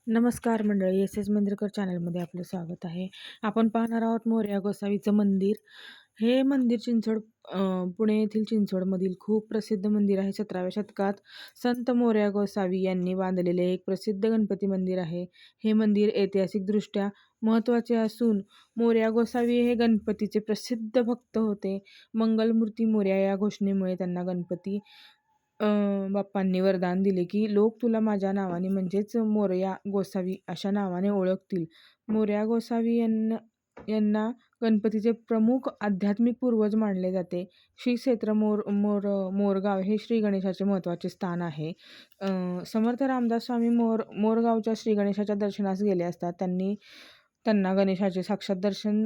नमस्कार मंडळी, S S मंदिरकर चॅनलमध्ये आपलं स्वागत आहे. आपण पाहणार आहोत मोरया गोसावीचं मंदिर. हे मंदिर पुणे येथील चिंचवडमधील खूप प्रसिद्ध मंदिर आहे. 17व्या शतकात संत मोरया गोसावी यांनी बांधलेले एक प्रसिद्ध गणपती मंदिर आहे. हे मंदिर ऐतिहासिकदृष्ट्या महत्त्वाचे असून मोरया गोसावी हे गणपतीचे प्रसिद्ध भक्त होते. मंगलमूर्ती मोरया या घोषणेमुळे त्यांना गणपती बाप्पांनी वरदान दिले, की लोक तुला माझ्या नावाने म्हणजेच मोरया गोसावी अशा नावाने ओळखतील. मोरया गोसावी यांना गणपतीचे प्रमुख आध्यात्मिक पूर्वज मानले जाते. श्री क्षेत्र मोरगाव हे श्री गणेशाचे महत्त्वाचे स्थान आहे. समर्थ रामदास स्वामी मोरगावच्या श्री गणेशाच्या दर्शनास गेले असता त्यांना गणेशाचे साक्षात दर्शन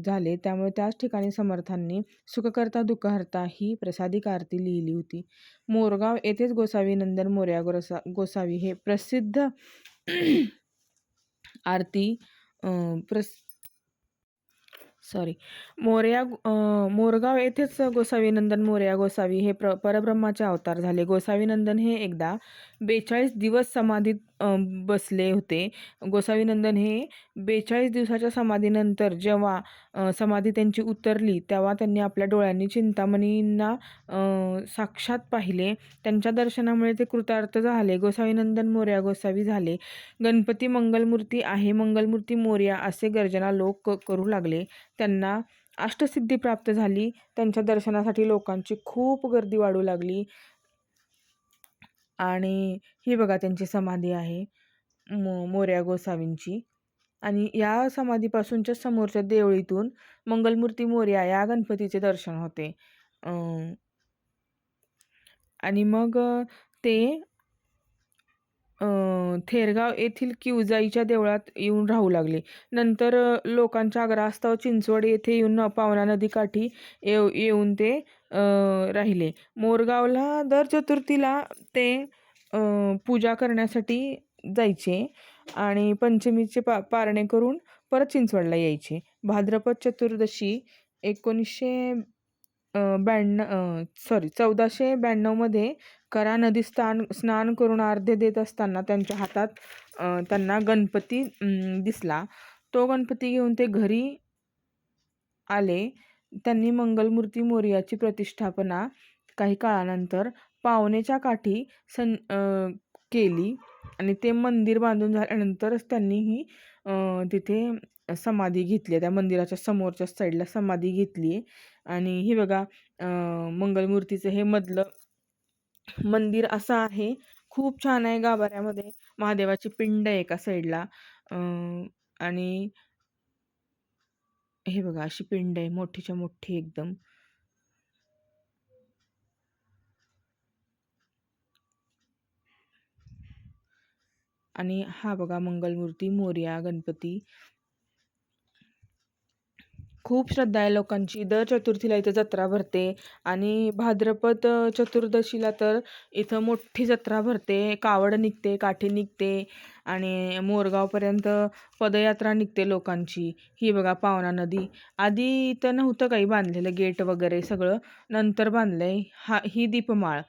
झाले. त्यामुळे त्याच ठिकाणी समर्थांनी सुखकर्ता दुःखहर्ता ही प्रसादिक आरती लिहिली होती. मोरगाव येथेच गोसावी नंदन मोरया गोसावी हे प्रसिद्ध आरती सॉरी मोरगाव येथेच गोसावीनंदन मोरया गोसावी हे परब्रह्माचे अवतार झाले. गोसावीनंदन हे एकदा 42 दिवस समाधीत बसले होते. गोसावीनंदन हे 42 दिवसाच्या समाधीनंतर जेव्हा समाधी त्यांची उतरली तेव्हा त्यांनी आपल्या डोळ्यांनी चिंतामणींना साक्षात पाहिले. त्यांच्या दर्शनामुळे ते कृतार्थ झाले. गोसावीनंदन मोरया गोसावी झाले. गणपती मंगलमूर्ती आहे, मंगलमूर्ती मोरया असे गर्जना लोक करू लागले. त्यांना अष्टसिद्धी प्राप्त झाली. त्यांच्या दर्शनासाठी लोकांची खूप गर्दी वाढू लागली. आणि ही बघा त्यांची समाधी आहे मोरया गोसावींची. आणि या समाधीपासूनच्या समोरच्या देवळीतून मंगलमूर्ती मोरया या गणपतीचे दर्शन होते. आणि मग ते थेरगाव येथील किवजाईच्या देवळात येऊन राहू लागले. नंतर लोकांच्या आग्रहास्तव चिंचवड येथे येऊन पावना नदीकाठी येऊन ते राहिले. मोरगावला दर चतुर्थीला ते पूजा करण्यासाठी जायचे आणि पंचमीचे पारणे करून परत चिंचवडला यायचे. भाद्रपद चतुर्दशी 1492 करा नदी स्नान करून अर्घ्य देत असताना त्यांच्या हातात त्यांना गणपती दिसला. तो गणपती घेऊन ते घरी आले. त्यांनी मंगलमूर्ती मोरयाची प्रतिष्ठापना काही काळानंतर पावनेच्या काठी केली आणि ते मंदिर बांधून झाल्यानंतरच त्यांनी ही तिथे समाधी घेतली. त्या मंदिराच्या समोरच्या साईडला समाधी घेतली. आणि ही बघा मंगलमूर्तीचं हे मधलं मंदिर असं आहे. खूप छान आहे. गाभाऱ्यामध्ये महादेवाची पिंड आहे एका साईडला. आणि हे बघा अशी पिंड आहे मोठीच्या मोठी एकदम. आणि हा बघा मंगलमूर्ती मोरया गणपती. खूप श्रद्धा आहे लोकांची. दर चतुर्थीला इथं जत्रा भरते आणि भाद्रपद चतुर्दशीला तर इथं मोठी जत्रा भरते. कावड निघते, काठी निघते आणि मोरगावपर्यंत पदयात्रा निघते लोकांची. ही बघा पावना नदी. आधी इथं नव्हतं काही बांधलेलं गेट वगैरे, सगळं नंतर बांधलंय. ही दीपमाळ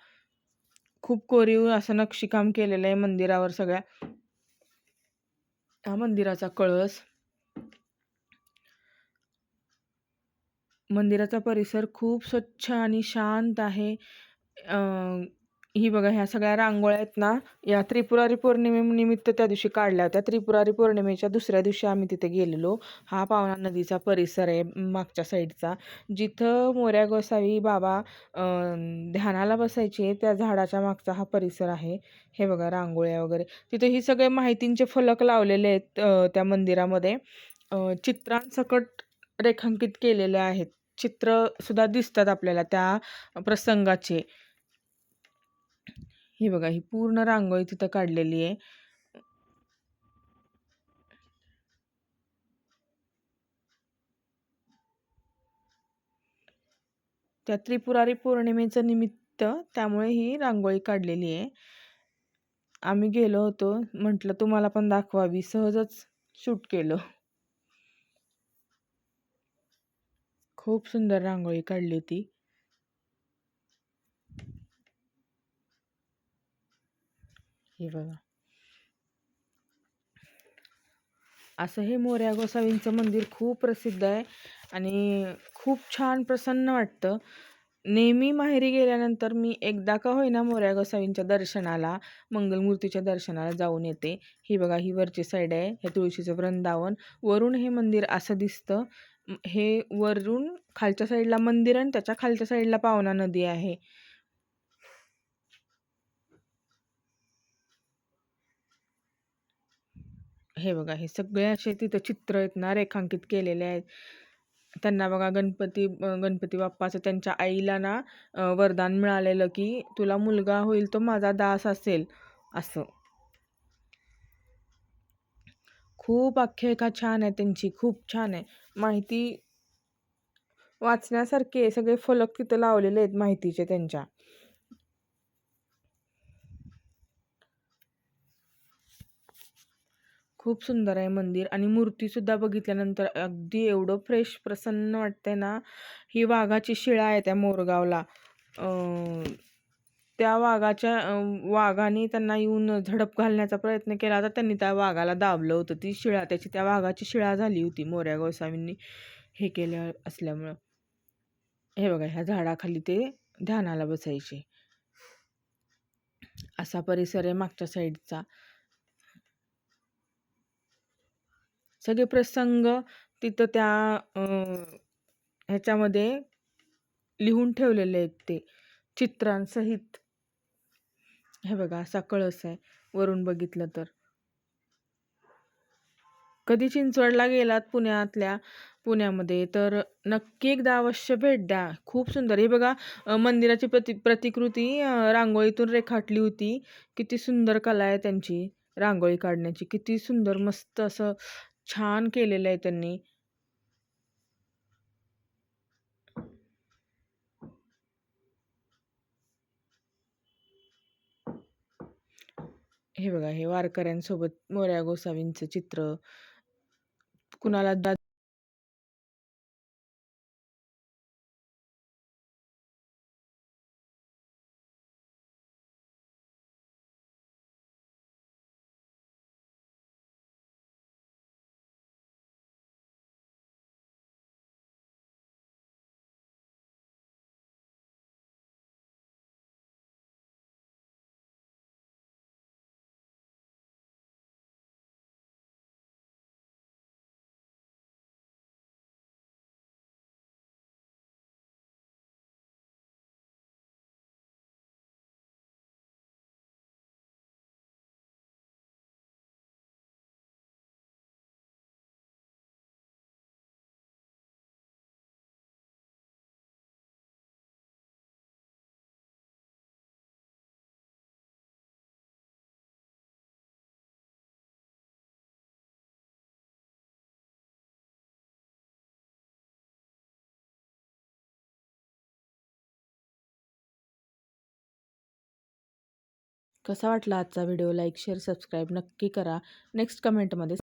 खूप कोरीव असं नक्षीकाम केलेलं आहे मंदिरावर सगळ्या. हा मंदिराचा कळस. मंदिराचा परिसर खूप स्वच्छ आणि शांत आहे. ही बघा ह्या सगळ्या रांगोळ्या आहेत ना, या त्रिपुरारी पौर्णिमेनिमित्त त्या दिवशी काढल्या होत्या. त्रिपुरारी पौर्णिमेच्या दुसऱ्या दिवशी आम्ही तिथे गेलेलो. हा पावना नदीचा परिसर आहे मागच्या साईडचा, जिथं मोरया गोसावी बाबा ध्यानाला बसायचे. त्या झाडाच्या मागचा हा परिसर आहे. हे बघा रांगोळ्या वगैरे. तिथे ही सगळे माहितींचे फलक लावलेले आहेत त्या मंदिरामध्ये. चित्रांसकट रेखांकित केलेले आहेत. चित्र सुद्धा दिसतात आपल्याला त्या प्रसंगाचे. ही बघा ही पूर्ण रांगोळी तिथं काढलेली आहे. त्या त्रिपुरारी पौर्णिमेचं निमित्त त्यामुळे ही रांगोळी काढलेली आहे. आम्ही गेलो होतो, म्हटलं तुम्हाला पण दाखवावी, सहजच शूट केलं. खूप सुंदर रांगोळी काढली होती. हे बघा असं हे मोरया गोसावींचं मंदिर खूप प्रसिद्ध आहे आणि खूप छान प्रसन्न वाटतं. नेहमी माहेरी गेल्यानंतर मी एकदा का होईना मोरया गोसावींच्या दर्शनाला, मंगलमूर्तीच्या दर्शनाला जाऊन येते. ही बघा, ही वरची साईड आहे, हे तुळशीचं वृंदावन. वरून हे मंदिर असं दिसतं. हे वरून खालच्या साईडला मंदिर आणि त्याच्या खालच्या साईडला पावना नदी आहे. हे बघा, हे सगळे असे तिथं चित्र आहेत ना, रेखांकित केलेले आहेत. त्यांना बघा, गणपती बाप्पाचं त्यांच्या आईला ना वरदान मिळालेलं, की तुला मुलगा होईल तो माझा दास असेल, असं. खूप आख्यायिका छान आहे त्यांची, खूप छान आहे. माहिती वाचण्यासारखे आहे. सगळे फलक तिथं लावलेले आहेत माहितीचे त्यांच्या. खूप सुंदर आहे मंदिर आणि मूर्तीसुद्धा बघितल्यानंतर अगदी एवढं फ्रेश, प्रसन्न वाटतंय ना. ही वाघाची शिळा आहे त्या मोरगावला. त्या वाघाने त्यांना येऊन झडप घालण्याचा प्रयत्न केला, तर त्यांनी त्या वाघाला दाबलं होतं. ती शिळा, त्याची त्या वाघाची शिळा झाली होती मोरया गोसावींनी हे केलं असल्यामुळं. हे बघा, ह्या झाडाखाली ते ध्यानाला बसायचे. असा परिसर आहे मागच्या साईडचा. सगळे प्रसंग तिथं त्या ह्याच्यामध्ये लिहून ठेवलेले आहेत ते चित्रांसहित. हे बघा, असा कळस आहे वरून बघितलं तर. कधी चिंचवडला गेलात पुण्यामध्ये तर नक्की एकदा अवश्य भेट द्या. खूप सुंदर. हे बघा, मंदिराची प्रतिकृती रांगोळीतून रेखाटली होती. किती सुंदर कला आहे त्यांची रांगोळी काढण्याची. किती सुंदर, मस्त असं छान केलेलं आहे त्यांनी. हे बघा, हे वारकऱ्यांसोबत मोरया गोसावींचं चित्र. कुणाला कसा वाटला आजचा व्हिडिओ? लाईक, शेअर, सबस्क्राईब नक्की करा. नेक्स्ट कमेंटमध्ये